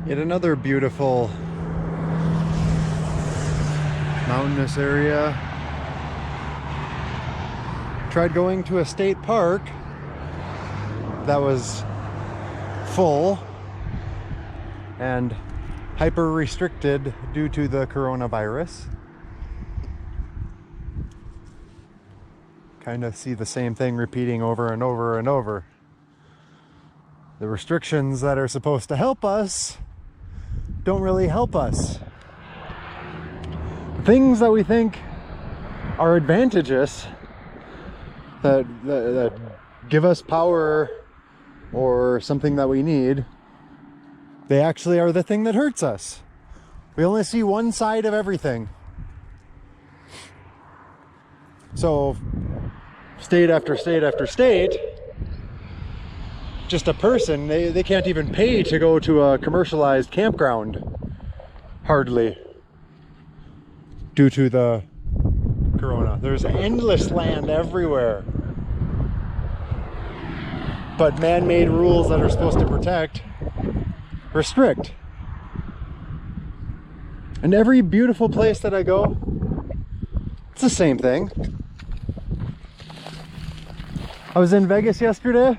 Yet another beautiful mountainous area. Tried going to a state park that was full and hyper restricted due to the coronavirus. Kind of see the same thing repeating over and over and over. The restrictions that are supposed to help us don't really help us. Things that we think are advantageous, that give us power or something that we need, they actually are the thing that hurts us. We only see one side of everything. So state after state after state, just a person, they can't even pay to go to a commercialized campground, hardly, due to the corona. There's endless land everywhere, but man-made rules that are supposed to protect restrict. And every beautiful place that I go, it's the same thing. I was in Vegas yesterday,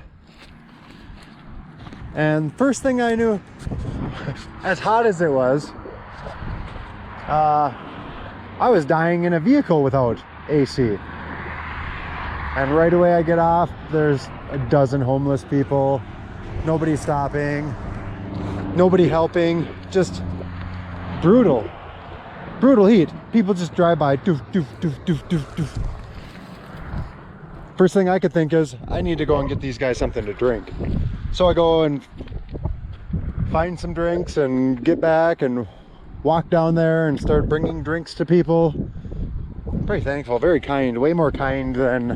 and first thing I knew, as hot as it was, I was dying in a vehicle without AC. And right away I get off, there's a dozen homeless people, nobody stopping, nobody helping, just brutal heat. People just drive by, doof, doof, doof, doof, doof, doof. First thing I could think is, I need to go and get these guys something to drink. So I go and find some drinks and get back and walk down there and start bringing drinks to people. Very thankful, very kind, way more kind than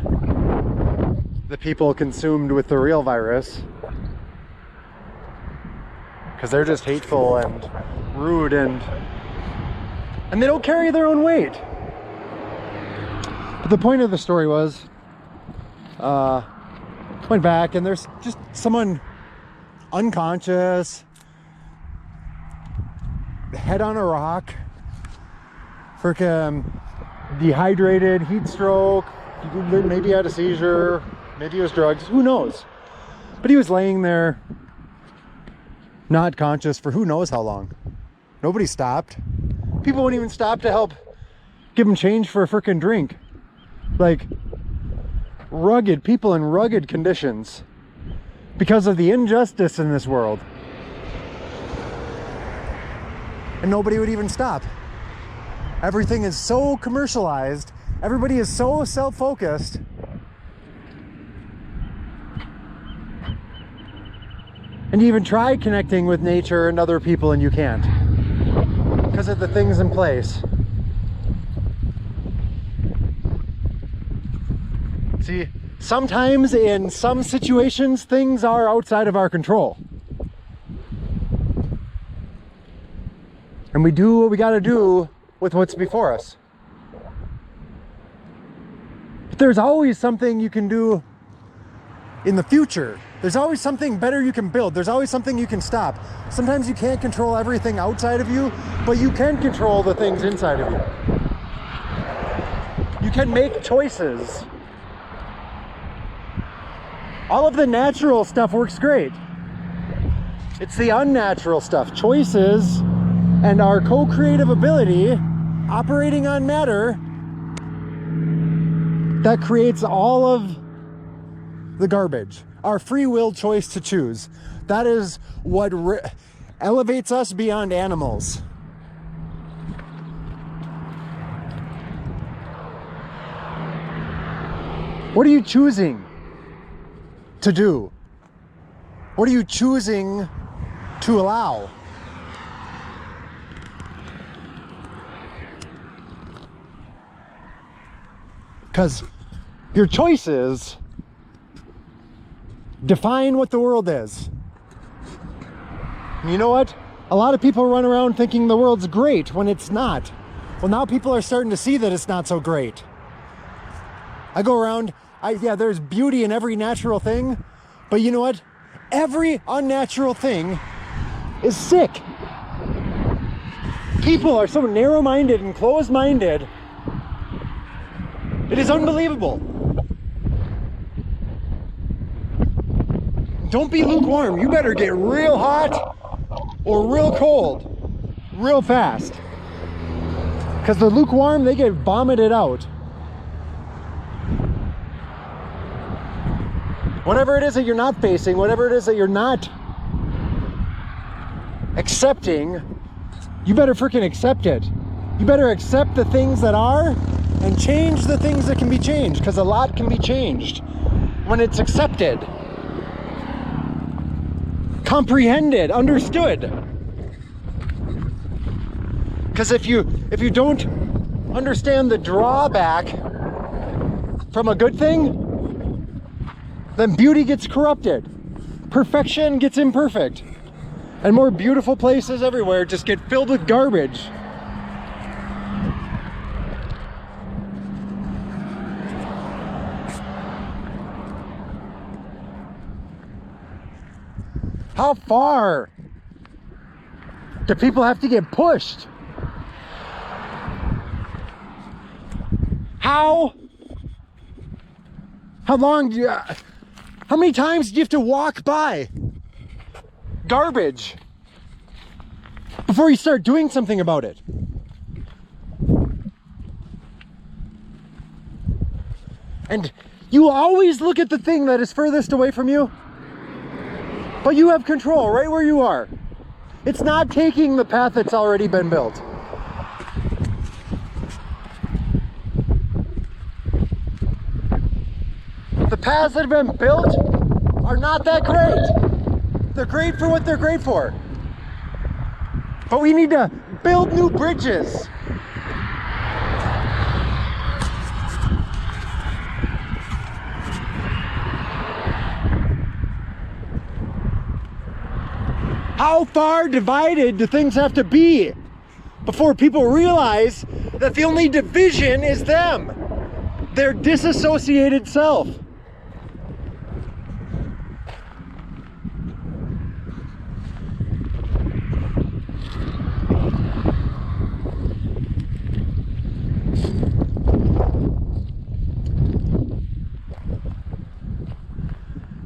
the people consumed with the real virus. Because they're just hateful and rude and they don't carry their own weight. But the point of the story was, went back and there's just someone unconscious, head on a rock, freaking dehydrated, heat stroke, maybe had a seizure, maybe it was drugs, who knows? But he was laying there, not conscious for who knows how long. Nobody stopped. People wouldn't even stop to help give him change for a freaking drink. Like, rugged people in rugged conditions because of the injustice in this world. And nobody would even stop. Everything is so commercialized. Everybody is so self-focused. And you even try connecting with nature and other people and you can't, because of the things in place. See, sometimes in some situations, things are outside of our control. And we do what we gotta do with what's before us. But there's always something you can do in the future. There's always something better you can build. There's always something you can stop. Sometimes you can't control everything outside of you, but you can control the things inside of you. You can make choices. All of the natural stuff works great. It's the unnatural stuff, choices, and our co-creative ability operating on matter that creates all of the garbage. Our free will choice to choose. That is what elevates us beyond animals. What are you choosing to do? What are you choosing to allow? Because your choices define what the world is. And you know what? A lot of people run around thinking the world's great when it's not. Well, now people are starting to see that it's not so great. I go around, yeah, there's beauty in every natural thing, but you know what? Every unnatural thing is sick. People are so narrow-minded and closed-minded. It is unbelievable. Don't be lukewarm. You better get real hot or real cold real fast. Because the lukewarm, they get vomited out. Whatever it is that you're not facing, whatever it is that you're not accepting, you better freaking accept it. You better accept the things that are and change the things that can be changed, because a lot can be changed when it's accepted, comprehended, understood. Because if you don't understand the drawback from a good thing, then beauty gets corrupted, perfection gets imperfect, and more beautiful places everywhere just get filled with garbage. How far do people have to get pushed? How long do you, how many times do you have to walk by garbage before you start doing something about it? And you always look at the thing that is furthest away from you, but you have control right where you are. It's not taking the path that's already been built. The paths that have been built are not that great. They're great for what they're great for. But we need to build new bridges. How far divided do things have to be before people realize that the only division is them, their disassociated self?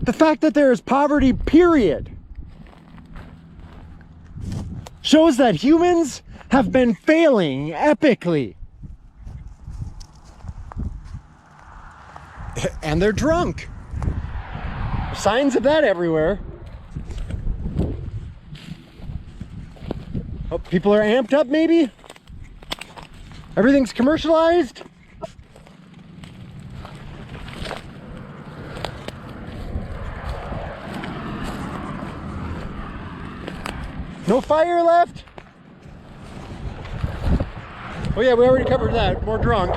The fact that there is poverty, period, shows that humans have been failing epically. And they're drunk. Signs of that everywhere. Oh, people are amped up maybe? Everything's commercialized? No fire left? Oh yeah, we already covered that. More drunk.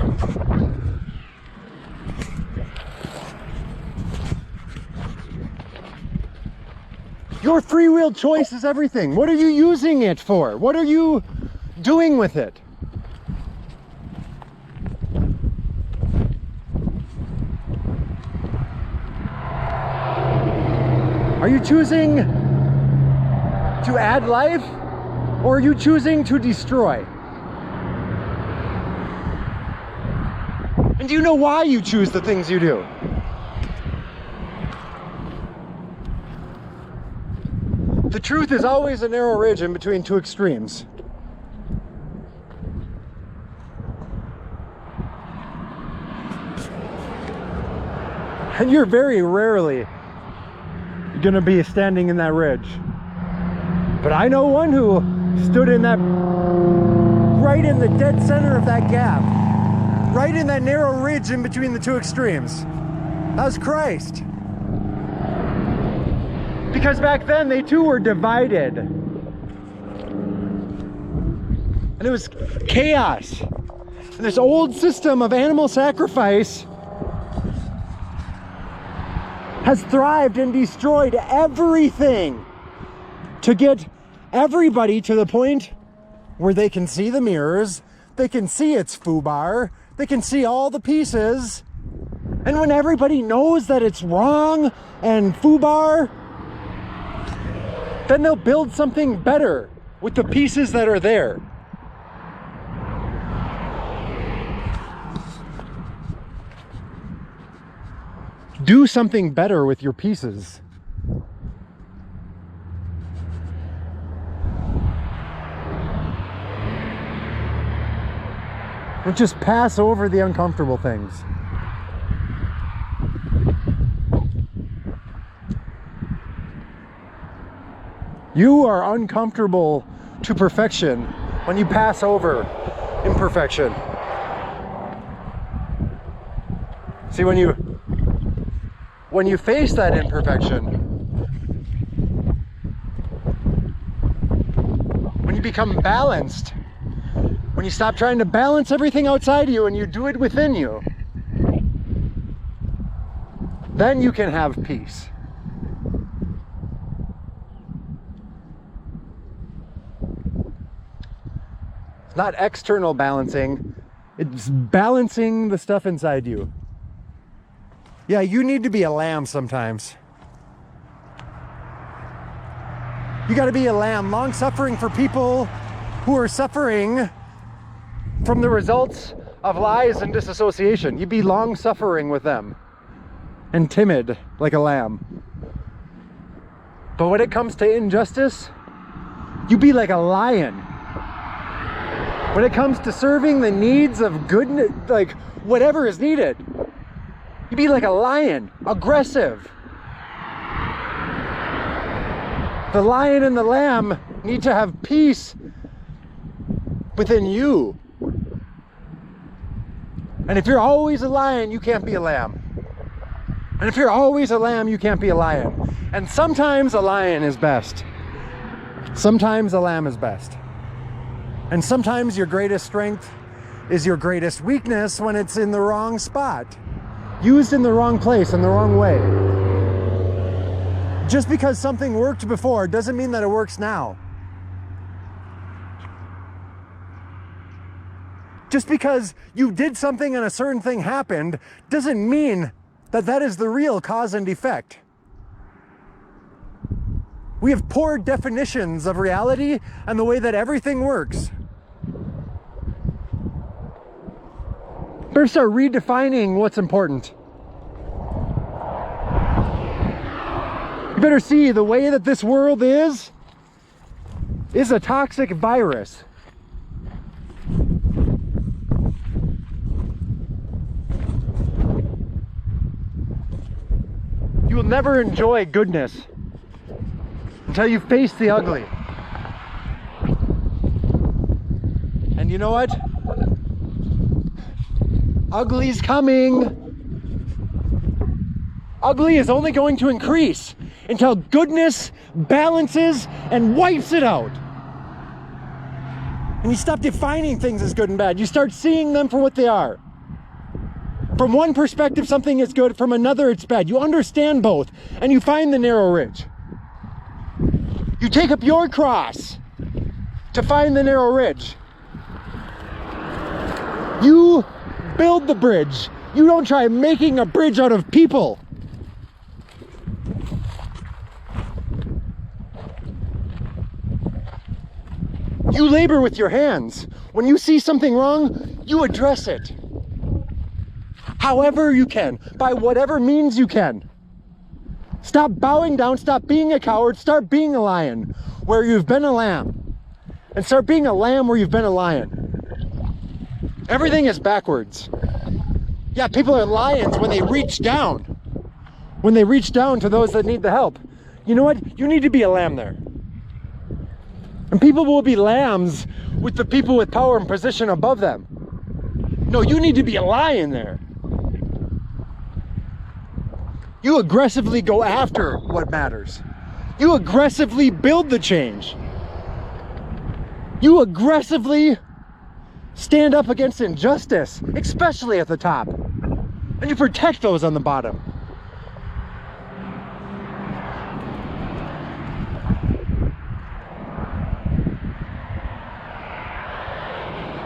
Your free will choice is everything. What are you using it for? What are you doing with it? Are you choosing to add life, or are you choosing to destroy? And do you know why you choose the things you do? The truth is always a narrow ridge in between two extremes. And you're very rarely going to be standing in that ridge. But I know one who stood in that, right in the dead center of that gap, right in that narrow ridge in between the two extremes. That was Christ. Because back then they too were divided. And it was chaos. And this old system of animal sacrifice has thrived and destroyed everything to get everybody to the point where they can see the mirrors, they can see its foobar, they can see all the pieces, and when everybody knows that it's wrong and foobar, then they'll build something better with the pieces that are there. Do something better with your pieces. Don't just pass over the uncomfortable things. You are uncomfortable to perfection when you pass over imperfection. See, when you face that imperfection, when you become balanced, when you stop trying to balance everything outside of you and you do it within you, then you can have peace. It's not external balancing, it's balancing the stuff inside you. Yeah, you need to be a lamb sometimes. You got to be a lamb, long-suffering for people who are suffering from the results of lies and disassociation. You be long-suffering with them and timid like a lamb. But when it comes to injustice, you be like a lion. When it comes to serving the needs of goodness, like whatever is needed, you be like a lion, aggressive. The lion and the lamb need to have peace within you. And if you're always a lion, you can't be a lamb. And if you're always a lamb, you can't be a lion. And sometimes a lion is best. Sometimes a lamb is best. And sometimes your greatest strength is your greatest weakness when it's in the wrong spot. Used in the wrong place, in the wrong way. Just because something worked before doesn't mean that it works now. Just because you did something and a certain thing happened doesn't mean that that is the real cause and effect. We have poor definitions of reality and the way that everything works. Better start redefining what's important. You better see the way that this world is a toxic virus. You will never enjoy goodness until you face the ugly. And you know what? Ugly's coming. Ugly is only going to increase until goodness balances and wipes it out. And you stop defining things as good and bad. You start seeing them for what they are. From one perspective, something is good. From another, it's bad. You understand both, and you find the narrow ridge. You take up your cross to find the narrow ridge. You build the bridge. You don't try making a bridge out of people. You labor with your hands. When you see something wrong, you address it. However you can, by whatever means you can. Stop bowing down, stop being a coward, start being a lion where you've been a lamb. And start being a lamb where you've been a lion. Everything is backwards. Yeah, people are lions when they reach down. When they reach down to those that need the help. You know what? You need to be a lamb there. And people will be lambs with the people with power and position above them. No, you need to be a lion there. You aggressively go after what matters. You aggressively build the change. You aggressively stand up against injustice, especially at the top. And you protect those on the bottom.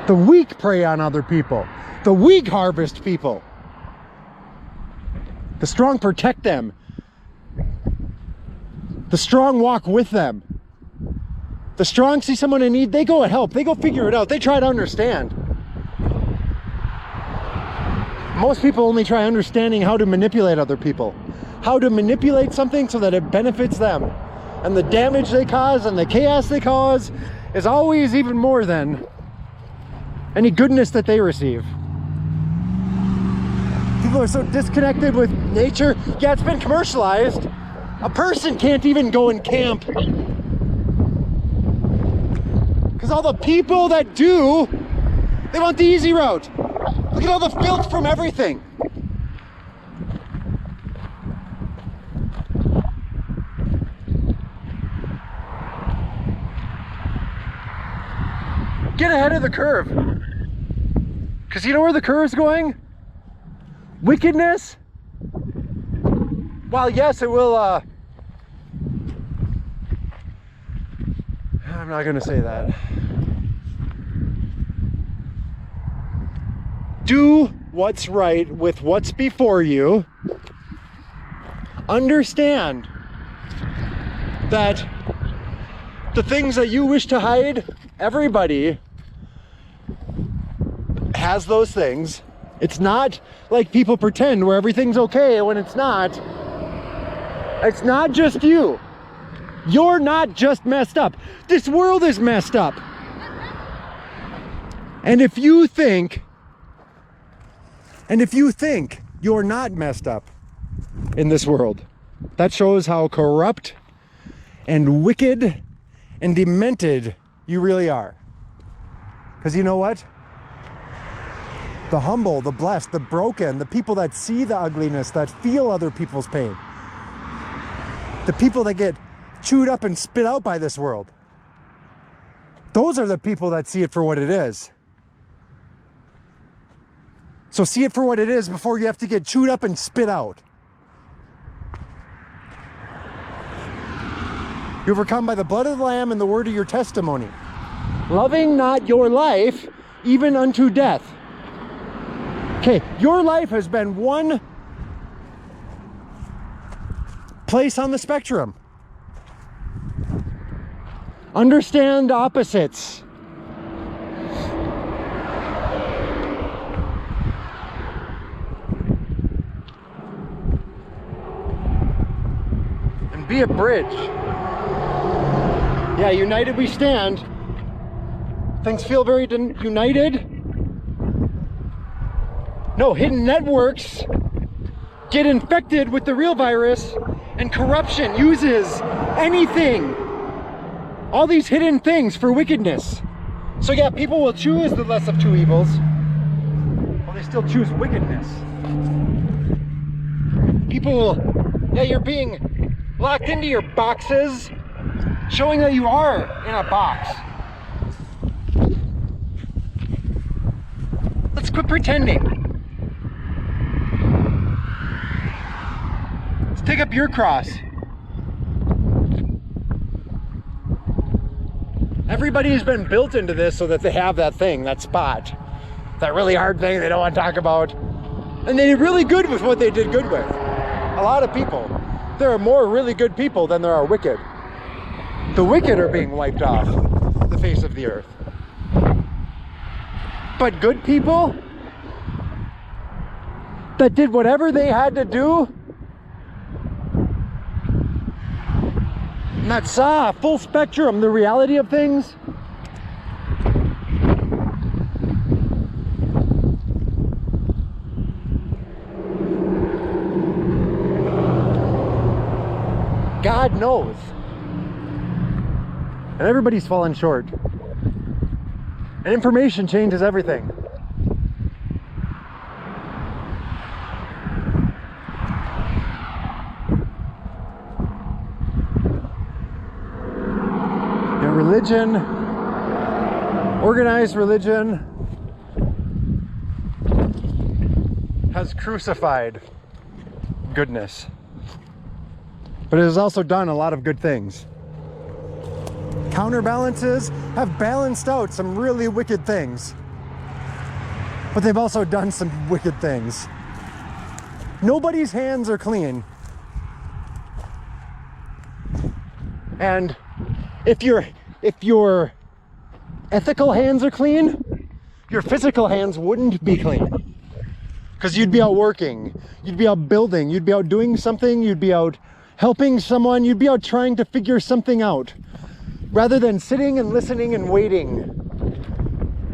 The weak prey on other people. The weak harvest people. The strong protect them. The strong walk with them. The strong see someone in need, they go and help. They go figure it out. They try to understand. Most people only try understanding how to manipulate other people, how to manipulate something so that it benefits them. And the damage they cause and the chaos they cause is always even more than any goodness that they receive. People are so disconnected with nature. Yeah, it's been commercialized. A person can't even go and camp. Because all the people that do, they want the easy route. Look at all the filth from everything. Get ahead of the curve. Because you know where the curve's going? Wickedness. While yes, it will, I'm not gonna say that. Do what's right with what's before you. Understand that the things that you wish to hide, everybody has those things. It's not like people pretend where everything's okay when it's not. It's not just you. You're not just messed up. This world is messed up. And if you think you're not messed up in this world, that shows how corrupt and wicked and demented you really are. Because you know what? The humble, the blessed, the broken, the people that see the ugliness, that feel other people's pain, the people that get chewed up and spit out by this world, those are the people that see it for what it is. So see it for what it is before you have to get chewed up and spit out. You overcome by the blood of the Lamb and the word of your testimony. Loving not your life, even unto death. Okay, your life has been one place on the spectrum. Understand opposites. And be a bridge. Yeah, united we stand. Things feel very united. No, hidden networks get infected with the real virus, and corruption uses anything, all these hidden things for wickedness. So yeah, people will choose the less of two evils, well, they still choose wickedness. People will, yeah, you're being locked into your boxes, showing that you are in a box. Let's quit pretending. Take up your cross. Everybody has been built into this so that they have that thing, that spot, that really hard thing they don't want to talk about. And they did really good with what they did good with. A lot of people. There are more really good people than there are wicked. The wicked are being wiped off the face of the earth. But good people that did whatever they had to do, and that saw full spectrum, the reality of things. God knows. And everybody's fallen short. And information changes everything. Religion, organized religion, has crucified goodness, but it has also done a lot of good things. Counterbalances have balanced out some really wicked things, but they've also done some wicked things. Nobody's hands are clean, and if your ethical hands are clean, your physical hands wouldn't be clean. Because you'd be out working, you'd be out building, you'd be out doing something, you'd be out helping someone, you'd be out trying to figure something out, rather than sitting and listening and waiting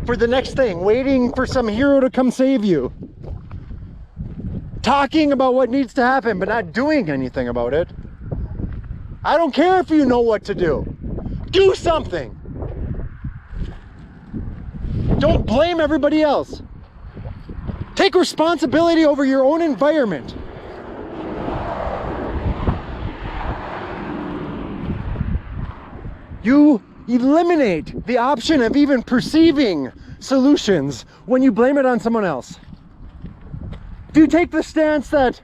for the next thing, waiting for some hero to come save you. Talking about what needs to happen, but not doing anything about it. I don't care if you know what to do. Do something. Don't blame everybody else. Take responsibility over your own environment. You eliminate the option of even perceiving solutions when you blame it on someone else. If you take the stance that,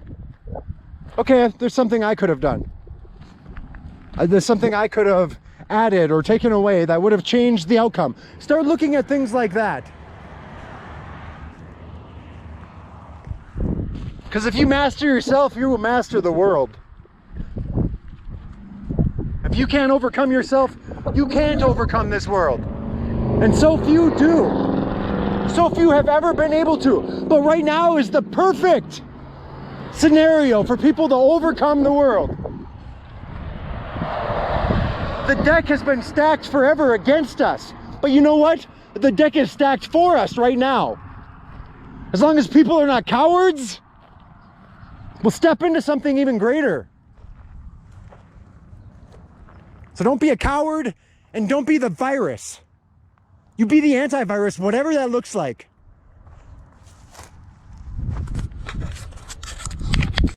okay, there's something I could have done. There's something I could have added or taken away that would have changed the outcome. Start looking at things like that. Because if you master yourself, you will master the world. If you can't overcome yourself, you can't overcome this world. And so few do. So few have ever been able to. But right now is the perfect scenario for people to overcome the world. The deck has been stacked forever against us. But you know what? The deck is stacked for us right now. As long as people are not cowards, we'll step into something even greater. So don't be a coward and don't be the virus. You be the antivirus, whatever that looks like.